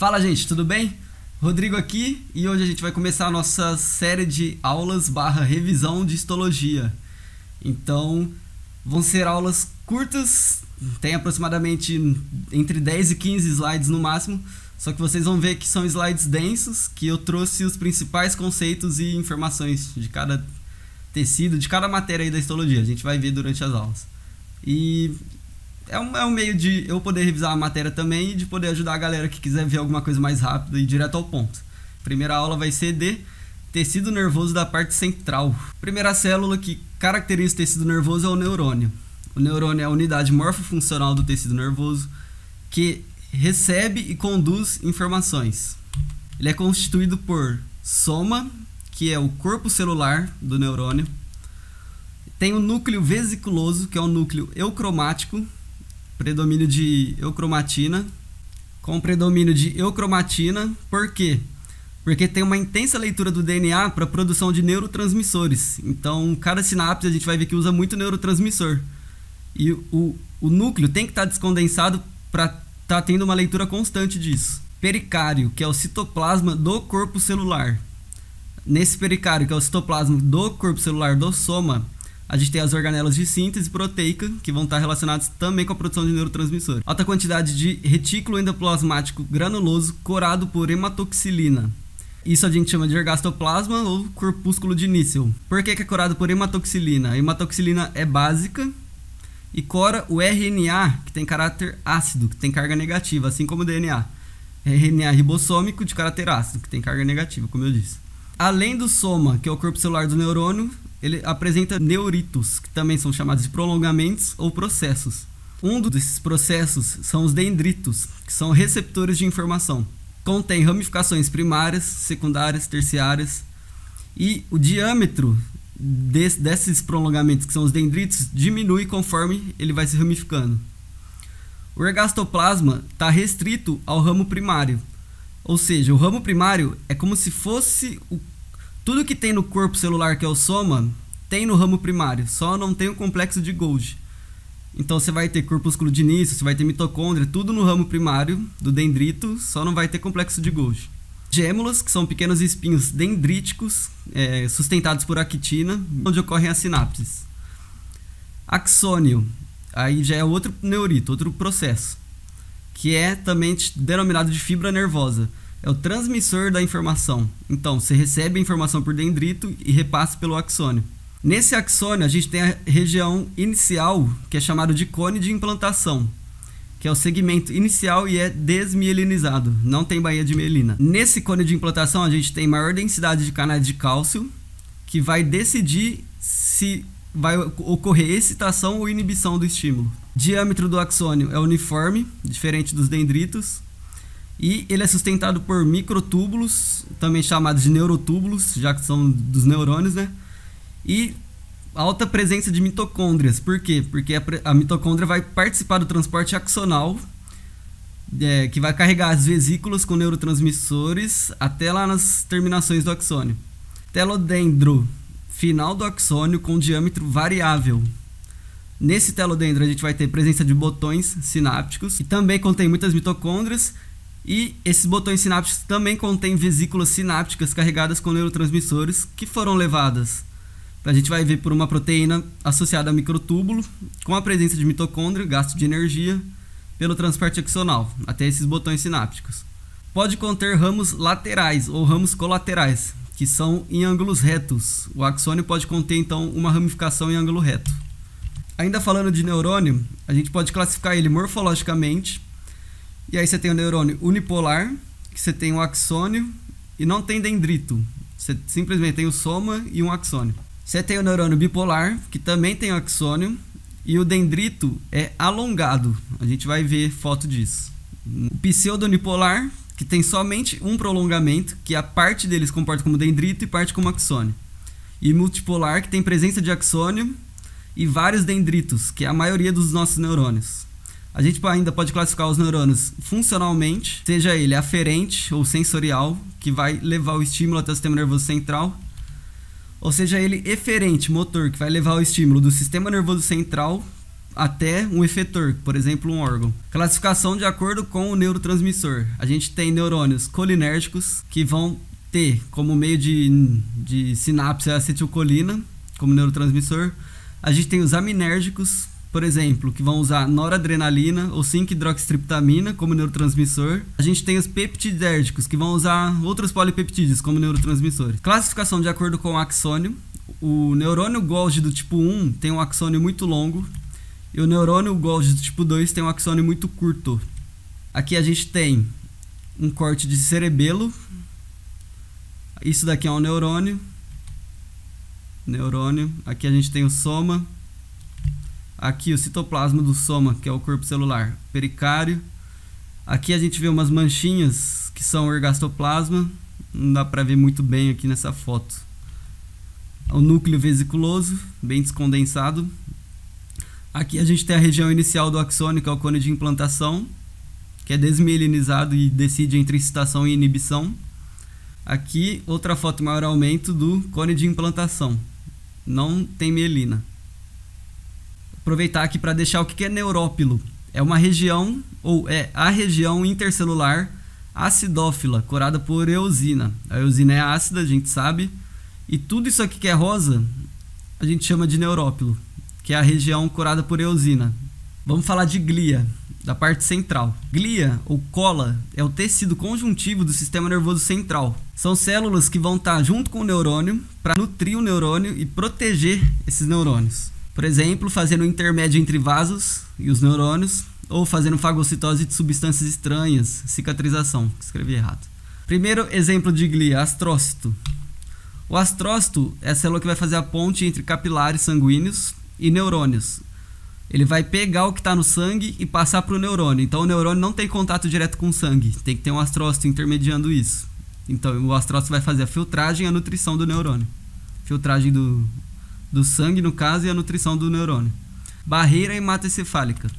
Fala, gente, tudo bem? Rodrigo aqui e hoje a gente vai começar a nossa série de aulas / revisão de histologia. Então, vão ser aulas curtas, tem aproximadamente entre 10 e 15 slides no máximo, só que vocês vão ver que são slides densos, que eu trouxe os principais conceitos e informações de cada tecido, de cada matéria aí da histologia, a gente vai ver durante as aulas. E é um meio de eu poder revisar a matéria também e de poder ajudar a galera que quiser ver alguma coisa mais rápido e direto ao ponto. Primeira aula vai ser de tecido nervoso da parte central. Primeira célula que caracteriza o tecido nervoso é o neurônio. O neurônio é a unidade morfofuncional do tecido nervoso que recebe e conduz informações. Ele é constituído por soma, que é o corpo celular do neurônio. Tem o núcleo vesiculoso, que é o núcleo eucromático, predomínio de eucromatina, com predomínio de eucromatina. Por quê? Porque tem uma intensa leitura do DNA para a produção de neurotransmissores. Então, cada sinapse a gente vai ver que usa muito neurotransmissor. E o núcleo tem que estar descondensado para estar tendo uma leitura constante disso. Pericário, que é o citoplasma do corpo celular. Nesse pericário, que é o citoplasma do corpo celular do soma, a gente tem as organelas de síntese proteica, que vão estar relacionadas também com a produção de neurotransmissor. Alta quantidade de retículo endoplasmático granuloso corado por hematoxilina. Isso a gente chama de ergastoplasma ou corpúsculo de Nissl. Por que é corado por hematoxilina? A hematoxilina é básica e cora o RNA, que tem caráter ácido, que tem carga negativa, assim como o DNA. RNA ribossômico de caráter ácido, que tem carga negativa, como eu disse. Além do soma, que é o corpo celular do neurônio, ele apresenta neuritos, que também são chamados de prolongamentos ou processos. Um desses processos são os dendritos, que são receptores de informação. Contém ramificações primárias, secundárias, terciárias. E o diâmetro desses prolongamentos, que são os dendritos, diminui conforme ele vai se ramificando. O ergastoplasma está restrito ao ramo primário. Ou seja, o ramo primário é como se fosse tudo que tem no corpo celular, que é o soma, tem no ramo primário, só não tem o complexo de Golgi. Então você vai ter corpúsculo de Nissl, você vai ter mitocôndria, tudo no ramo primário do dendrito, só não vai ter complexo de Golgi. Gêmulas, que são pequenos espinhos dendríticos, sustentados por actina, onde ocorrem as sinapses. Axônio, aí já é outro neurito, outro processo, que é também denominado de fibra nervosa. É o transmissor da informação. Então, você recebe a informação por dendrito e repassa pelo axônio. Nesse axônio, a gente tem a região inicial, que é chamado de cone de implantação, que é o segmento inicial e é desmielinizado, não tem baía de mielina. Nesse cone de implantação, a gente tem maior densidade de canais de cálcio, que vai decidir se vai ocorrer excitação ou inibição do estímulo. O diâmetro do axônio é uniforme, diferente dos dendritos. E ele é sustentado por microtúbulos, também chamados de neurotúbulos, já que são dos neurônios, né? E alta presença de mitocôndrias. Por quê? Porque a mitocôndria vai participar do transporte axonal, que vai carregar as vesículas com neurotransmissores até lá nas terminações do axônio. Telodendro, final do axônio com diâmetro variável. Nesse telodendro a gente vai ter presença de botões sinápticos, que também contém muitas mitocôndrias. E esses botões sinápticos também contêm vesículas sinápticas carregadas com neurotransmissores que foram levadas, a gente vai ver, por uma proteína associada a microtúbulo, com a presença de mitocôndria, gasto de energia, pelo transporte axonal, até esses botões sinápticos. Pode conter ramos laterais ou ramos colaterais, que são em ângulos retos. O axônio pode conter, então, uma ramificação em ângulo reto. Ainda falando de neurônio, a gente pode classificar ele morfologicamente. E aí você tem o neurônio unipolar, que você tem o axônio e não tem dendrito. Você simplesmente tem o soma e um axônio. Você tem o neurônio bipolar, que também tem o axônio, e o dendrito é alongado. A gente vai ver foto disso. O pseudonipolar, que tem somente um prolongamento, que a parte dele se comporta como dendrito e parte como axônio. E multipolar, que tem presença de axônio e vários dendritos, que é a maioria dos nossos neurônios. A gente ainda pode classificar os neurônios funcionalmente, seja ele aferente ou sensorial, que vai levar o estímulo até o sistema nervoso central, ou seja ele eferente, motor, que vai levar o estímulo do sistema nervoso central até um efetor, por exemplo, um órgão. Classificação de acordo com o neurotransmissor. A gente tem neurônios colinérgicos, que vão ter como meio de sinapse a acetilcolina, como neurotransmissor. A gente tem os aminérgicos, por exemplo, que vão usar noradrenalina ou 5-hidroxitriptamina como neurotransmissor. A gente tem os peptidérgicos, que vão usar outros polipeptídeos como neurotransmissores. Classificação de acordo com o axônio. O neurônio Golgi do tipo 1 tem um axônio muito longo e o neurônio Golgi do tipo 2 tem um axônio muito curto. Aqui a gente tem um corte de cerebelo. Isso daqui é um neurônio. Aqui a gente tem o soma. Aqui o citoplasma do soma, que é o corpo celular, pericário. Aqui a gente vê umas manchinhas que são o ergastoplasma. Não dá para ver muito bem aqui nessa foto. O núcleo vesiculoso, bem descondensado. Aqui a gente tem a região inicial do axônio, que é o cone de implantação, que é desmielinizado e decide entre excitação e inibição. Aqui outra foto maior aumento do cone de implantação. Não tem mielina. Aproveitar aqui para deixar o que é neurópilo. É uma região, ou é a região intercelular acidófila, corada por eosina. A eosina é ácida, a gente sabe. E tudo isso aqui que é rosa, a gente chama de neurópilo, que é a região corada por eosina. Vamos falar de glia, da parte central. Glia, ou cola, é o tecido conjuntivo do sistema nervoso central. São células que vão estar junto com o neurônio para nutrir o neurônio e proteger esses neurônios. Por exemplo, fazendo um intermédio entre vasos e os neurônios, ou fazendo fagocitose de substâncias estranhas, cicatrização. Escrevi errado. Primeiro exemplo de glia, astrócito. O astrócito é a célula que vai fazer a ponte entre capilares sanguíneos e neurônios. Ele vai pegar o que está no sangue e passar para o neurônio. Então o neurônio não tem contato direto com o sangue. Tem que ter um astrócito intermediando isso. Então o astrócito vai fazer a filtragem e a nutrição do neurônio. Filtragem do sangue, no caso, e a nutrição do neurônio. Barreira hematocefálica.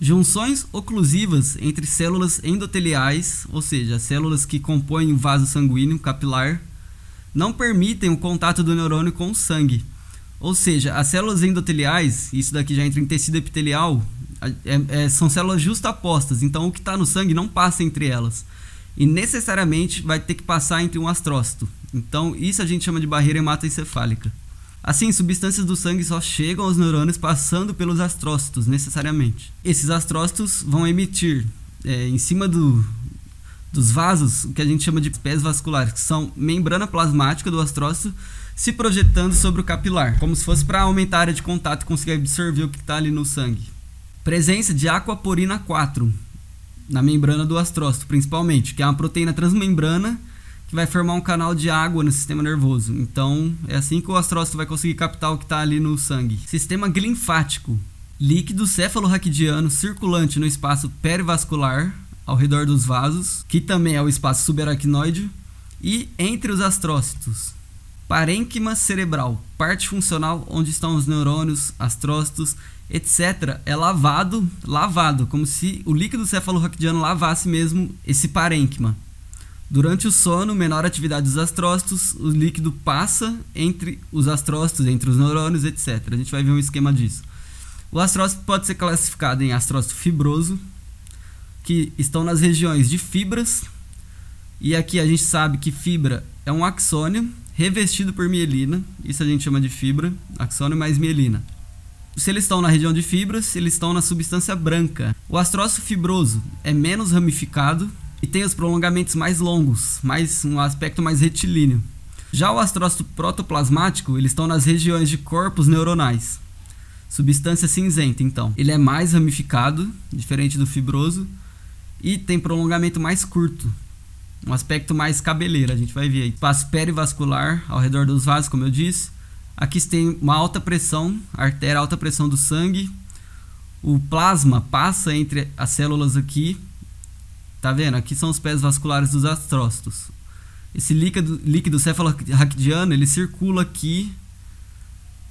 Junções oclusivas entre células endoteliais, ou seja, células que compõem o vaso sanguíneo capilar, não permitem o contato do neurônio com o sangue. Ou seja, as células endoteliais, isso daqui já entra em tecido epitelial, são células justapostas, então o que está no sangue não passa entre elas. E necessariamente vai ter que passar entre um astrócito. Então isso a gente chama de barreira hematoencefálica. Assim, substâncias do sangue só chegam aos neurônios passando pelos astrócitos, necessariamente. Esses astrócitos vão emitir, em cima dos vasos, o que a gente chama de pés vasculares, que são membrana plasmática do astrócito se projetando sobre o capilar, como se fosse para aumentar a área de contato e conseguir absorver o que está ali no sangue. Presença de aquaporina 4 na membrana do astrócito, principalmente, que é uma proteína transmembrana que vai formar um canal de água no sistema nervoso. Então, é assim que o astrócito vai conseguir captar o que está ali no sangue. Sistema linfático. Líquido cefalorraquidiano circulante no espaço perivascular, ao redor dos vasos, que também é o espaço subaracnoide, e entre os astrócitos. Parênquima cerebral, parte funcional onde estão os neurônios, astrócitos, etc. É lavado, como se o líquido cefalorraquidiano lavasse mesmo esse parênquima. Durante o sono, menor atividade dos astrócitos, o líquido passa entre os astrócitos, entre os neurônios, etc. A gente vai ver um esquema disso. O astrócito pode ser classificado em astrócito fibroso, que estão nas regiões de fibras, e aqui a gente sabe que fibra é um axônio revestido por mielina, isso a gente chama de fibra, axônio mais mielina. Se eles estão na região de fibras, eles estão na substância branca. O astrócito fibroso é menos ramificado e tem os prolongamentos mais longos, um aspecto mais retilíneo. Já o astrócito protoplasmático, eles estão nas regiões de corpos neuronais. Substância cinzenta, então. Ele é mais ramificado, diferente do fibroso, e tem prolongamento mais curto, um aspecto mais cabeleira, a gente vai ver aí. Espaço perivascular ao redor dos vasos, como eu disse. Aqui tem uma alta pressão, artéria, alta pressão do sangue. O plasma passa entre as células aqui. Tá vendo? Aqui são os pés vasculares dos astrócitos. Esse líquido cefalorraquidiano, ele circula aqui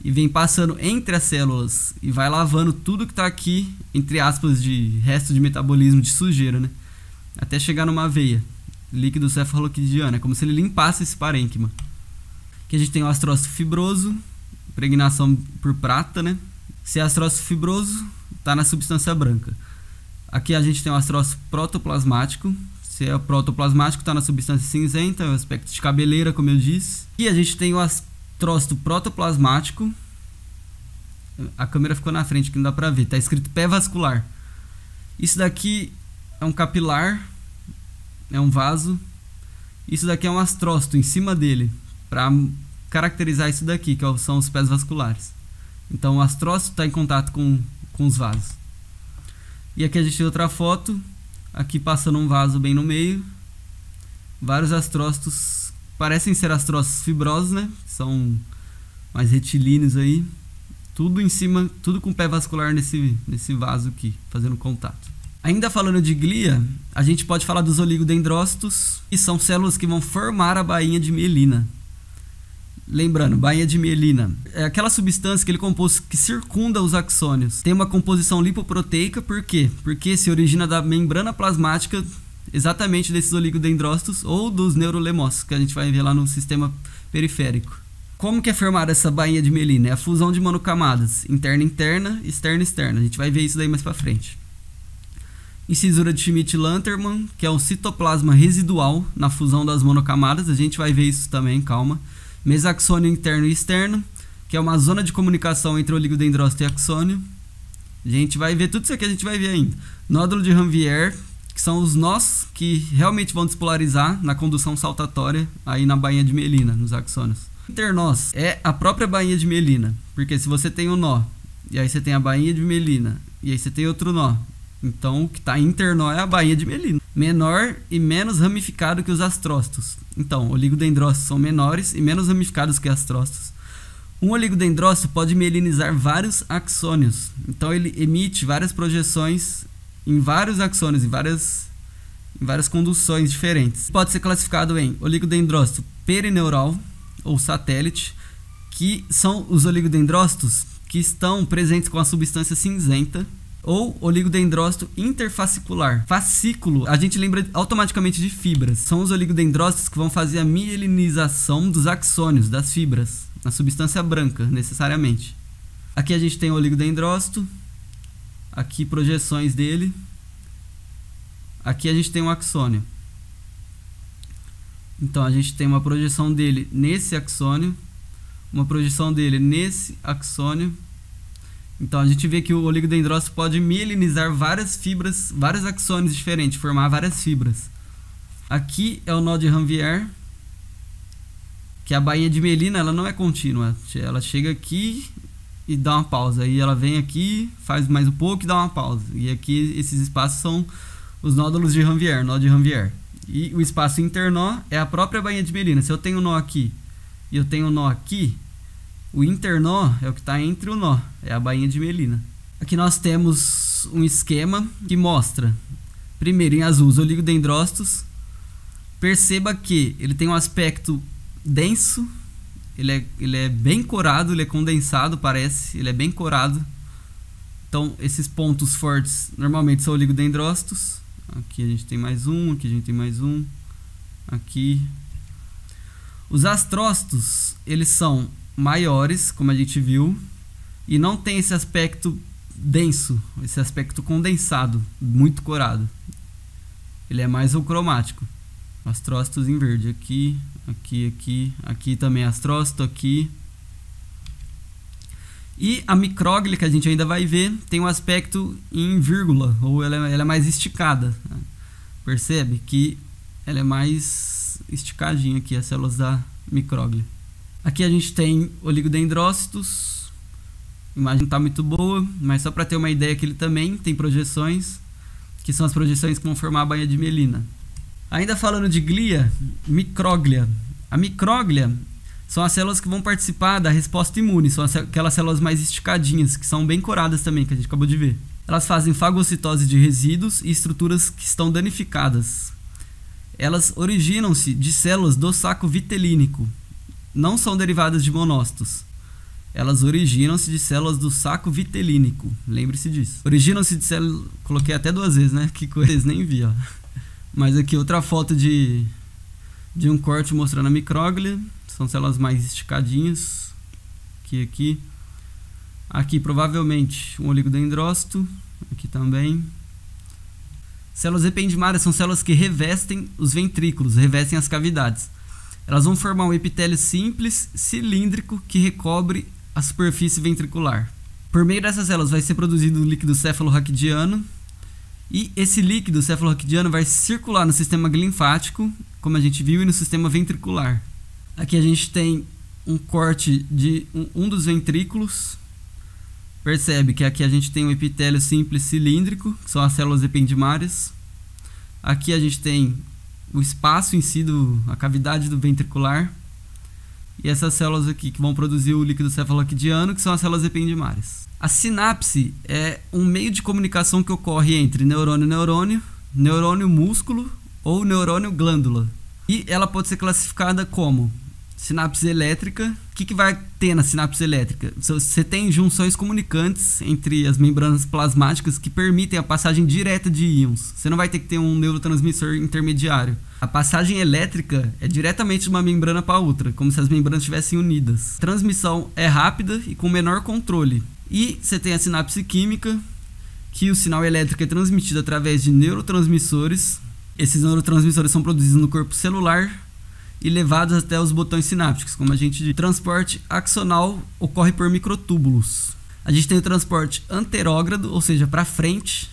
e vem passando entre as células e vai lavando tudo que está aqui, entre aspas, de resto de metabolismo, de sujeira, né? Até chegar numa veia. Líquido cefalorraquidiano, é como se ele limpasse esse parênquima. Aqui a gente tem o astrócito fibroso, impregnação por prata, né? Se é astrócito fibroso, está na substância branca. Aqui a gente tem o astrócito protoplasmático. Se é protoplasmático, está na substância cinzenta, é o aspecto de cabeleira, como eu disse. E a gente tem o astrócito protoplasmático. A câmera ficou na frente, que não dá pra ver. Está escrito pé vascular. Isso daqui é um capilar, é um vaso. Isso daqui é um astrócito em cima dele, para caracterizar isso daqui, que são os pés vasculares. Então o astrócito está em contato com os vasos. E aqui a gente tem outra foto. Aqui passando um vaso bem no meio. Vários astrócitos. Parecem ser astrócitos fibrosos, né? São mais retilíneos aí. Tudo em cima, tudo com pé vascular nesse vaso aqui, fazendo contato. Ainda falando de glia, a gente pode falar dos oligodendrócitos, que são células que vão formar a bainha de mielina. Lembrando, bainha de mielina é aquela substância, aquele composto que circunda os axônios. Tem uma composição lipoproteica, por quê? Porque se origina da membrana plasmática exatamente desses oligodendrócitos ou dos neurolemócitos, que a gente vai ver lá no sistema periférico. Como que é formada essa bainha de mielina? É a fusão de monocamadas, interna-interna, externa-externa. A gente vai ver isso daí mais pra frente. Incisura de Schmidt-Lantermann, que é um citoplasma residual na fusão das monocamadas. A gente vai ver isso também, calma. Mesaxônio interno e externo, que é uma zona de comunicação entre oligodendrócito e axônio. A gente vai ver tudo isso aqui, a gente vai ver ainda. Nódulo de Ranvier, que são os nós que realmente vão despolarizar na condução saltatória aí na bainha de mielina, nos axônios. Internós é a própria bainha de mielina, porque se você tem um nó, e aí você tem a bainha de mielina, e aí você tem outro nó, então o que está internó é a bainha de mielina. Menor e menos ramificado que os astrócitos. Então, oligodendrócitos são menores e menos ramificados que astrócitos. Um oligodendrócito pode mielinizar vários axônios. Então ele emite várias projeções em vários axônios, em várias conduções diferentes. Pode ser classificado em oligodendrócito perineural ou satélite, que são os oligodendrócitos que estão presentes com a substância cinzenta, ou oligodendrócito interfascicular. Fascículo, a gente lembra automaticamente de fibras. São os oligodendrócitos que vão fazer a mielinização dos axônios, das fibras, na substância branca, necessariamente. Aqui a gente tem o oligodendrócito, aqui projeções dele, aqui a gente tem um axônio. Então a gente tem uma projeção dele nesse axônio, uma projeção dele nesse axônio. Então a gente vê que o oligodendrócito pode mielinizar várias fibras, vários axônios diferentes, formar várias fibras. Aqui é o nó de Ranvier, que a bainha de mielina ela não é contínua, ela chega aqui e dá uma pausa, aí ela vem aqui, faz mais um pouco e dá uma pausa. E aqui esses espaços são os nódulos de Ranvier, nó de Ranvier. E o espaço internó é a própria bainha de mielina. Se eu tenho um nó aqui e eu tenho um nó aqui, o internó é o que está entre o nó, é a bainha de mielina. Aqui nós temos um esquema que mostra, primeiro em azul, os oligodendrócitos. Perceba que ele tem um aspecto denso, ele é bem corado, ele é condensado, parece, ele é bem corado. Então esses pontos fortes normalmente são oligodendrócitos. Aqui a gente tem mais um, aqui a gente tem mais um, aqui. Os astrócitos, eles são maiores, como a gente viu, e não tem esse aspecto denso, esse aspecto condensado, muito corado. Ele é mais cromático. Astrócitos em verde, aqui, aqui, aqui, aqui também astrócito, aqui. E a micróglia, que a gente ainda vai ver, tem um aspecto em vírgula, ou ela é mais esticada. Percebe que ela é mais esticadinha aqui, as células da micróglia. Aqui a gente tem oligodendrócitos. A imagem não está muito boa, mas só para ter uma ideia que ele também tem projeções, que são as projeções que vão formar a bainha de mielina. Ainda falando de glia, micróglia. A micróglia são as células que vão participar da resposta imune, são aquelas células mais esticadinhas, que são bem coradas também, que a gente acabou de ver. Elas fazem fagocitose de resíduos e estruturas que estão danificadas. Elas originam-se de células do saco vitelínico. Não são derivadas de monócitos. Elas originam-se de células do saco vitelínico. Lembre-se disso. Originam-se de células... Coloquei até 2 vezes, né? Que coisa, vocês nem viram. Mas aqui outra foto de um corte mostrando a micróglia. São células mais esticadinhas. Aqui. Aqui provavelmente um oligodendrócito, aqui também. Células ependimárias são células que revestem os ventrículos, revestem as cavidades. Elas vão formar um epitélio simples, cilíndrico, que recobre a superfície ventricular. Por meio dessas células vai ser produzido o líquido cefalorraquidiano, e esse líquido cefalorraquidiano vai circular no sistema linfático, como a gente viu, e no sistema ventricular. Aqui a gente tem um corte de um dos ventrículos. Percebe que aqui a gente tem um epitélio simples cilíndrico, que são as células ependimárias. Aqui a gente tem o espaço em si, a cavidade do ventricular. E essas células aqui que vão produzir o líquido cefalorraquidiano, que são as células ependimárias. A sinapse é um meio de comunicação que ocorre entre neurônio-neurônio, neurônio-músculo ou neurônio-glândula. E ela pode ser classificada como sinapse elétrica. O que vai ter na sinapse elétrica? Você tem junções comunicantes entre as membranas plasmáticas que permitem a passagem direta de íons. Você não vai ter que ter um neurotransmissor intermediário. A passagem elétrica é diretamente de uma membrana para outra, como se as membranas estivessem unidas. A transmissão é rápida e com menor controle. E você tem a sinapse química, que o sinal elétrico é transmitido através de neurotransmissores. Esses neurotransmissores são produzidos no corpo celular e levados até os botões sinápticos, como a gente diz. O transporte axonal ocorre por microtúbulos. A gente tem o transporte anterógrado, ou seja, para frente,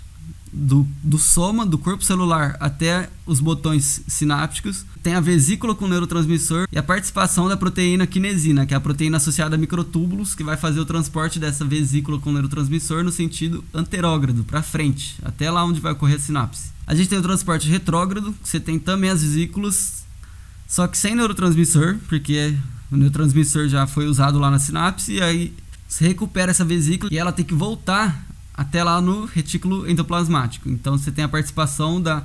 do soma, do corpo celular até os botões sinápticos. Tem a vesícula com o neurotransmissor e a participação da proteína quinesina, que é a proteína associada a microtúbulos, que vai fazer o transporte dessa vesícula com o neurotransmissor no sentido anterógrado, para frente, até lá onde vai ocorrer a sinapse. A gente tem o transporte retrógrado, que você tem também as vesículas, só que sem neurotransmissor, porque o neurotransmissor já foi usado lá na sinapse, e aí você recupera essa vesícula e ela tem que voltar até lá no retículo endoplasmático. Então você tem a participação da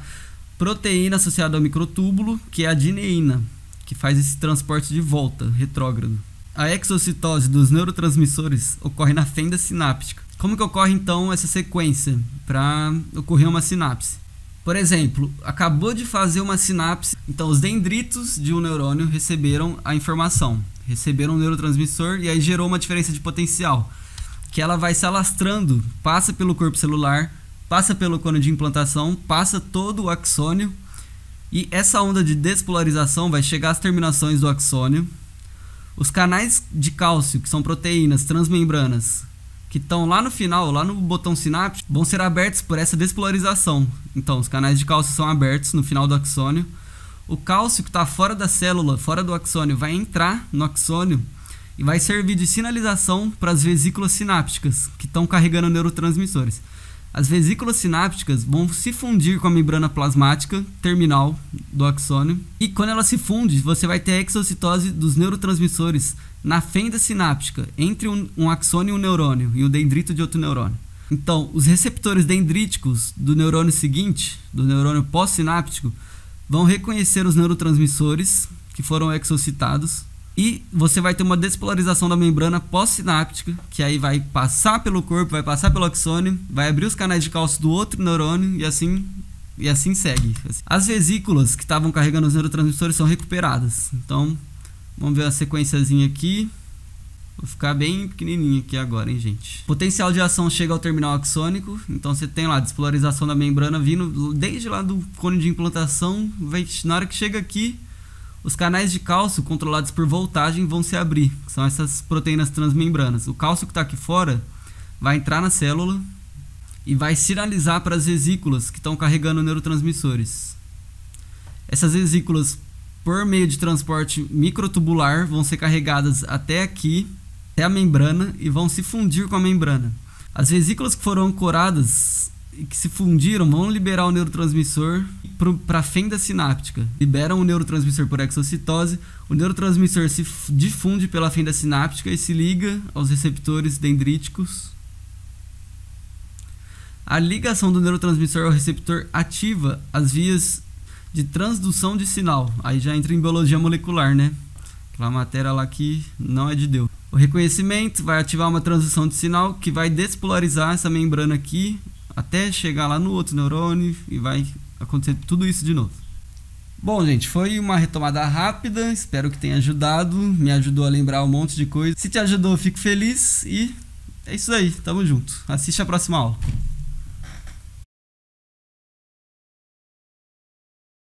proteína associada ao microtúbulo, que é a dineína, que faz esse transporte de volta, retrógrado. A exocitose dos neurotransmissores ocorre na fenda sináptica. Como que ocorre então essa sequência para ocorrer uma sinapse? Por exemplo, acabou de fazer uma sinapse, então os dendritos de um neurônio receberam a informação, receberam um neurotransmissor e aí gerou uma diferença de potencial, que ela vai se alastrando, passa pelo corpo celular, passa pelo cone de implantação, passa todo o axônio, e essa onda de despolarização vai chegar às terminações do axônio. Os canais de cálcio, que são proteínas transmembranas, que estão lá no final, lá no botão sináptico, vão ser abertos por essa despolarização. Então, os canais de cálcio são abertos no final do axônio. O cálcio que está fora da célula, fora do axônio, vai entrar no axônio e vai servir de sinalização para as vesículas sinápticas, que estão carregando neurotransmissores. As vesículas sinápticas vão se fundir com a membrana plasmática terminal do axônio, e quando ela se funde, você vai ter a exocitose dos neurotransmissores na fenda sináptica, entre um axônio e um neurônio, e o dendrito de outro neurônio. Então, os receptores dendríticos do neurônio seguinte, do neurônio pós-sináptico, vão reconhecer os neurotransmissores que foram exocitados, e você vai ter uma despolarização da membrana pós-sináptica, que aí vai passar pelo corpo, vai passar pelo axônio, vai abrir os canais de cálcio do outro neurônio e assim segue. As vesículas que estavam carregando os neurotransmissores são recuperadas. Então, vamos ver a sequenciazinha aqui. Vou ficar bem pequenininho aqui agora, hein, gente. Potencial de ação chega ao terminal axônico. Então, você tem lá a despolarização da membrana vindo desde lá do cone de implantação. Na hora que chega aqui, os canais de cálcio controlados por voltagem vão se abrir, que são essas proteínas transmembranas. O cálcio que está aqui fora vai entrar na célula e vai sinalizar para as vesículas que estão carregando neurotransmissores. Essas vesículas, por meio de transporte microtubular, vão ser carregadas até aqui, até a membrana, e vão se fundir com a membrana. As vesículas que foram ancoradas e que se fundiram vão liberar o neurotransmissor para a fenda sináptica. Liberam o neurotransmissor por exocitose, o neurotransmissor se difunde pela fenda sináptica e se liga aos receptores dendríticos. A ligação do neurotransmissor ao receptor ativa as vias de transdução de sinal. Aí já entra em biologia molecular, né? Aquela matéria lá que não é de Deus. O reconhecimento vai ativar uma transdução de sinal que vai despolarizar essa membrana aqui até chegar lá no outro neurônio e vai acontecer tudo isso de novo. Bom, gente, foi uma retomada rápida, espero que tenha ajudado, me ajudou a lembrar um monte de coisa. Se te ajudou, eu fico feliz e É isso aí, tamo junto. Assiste a próxima aula.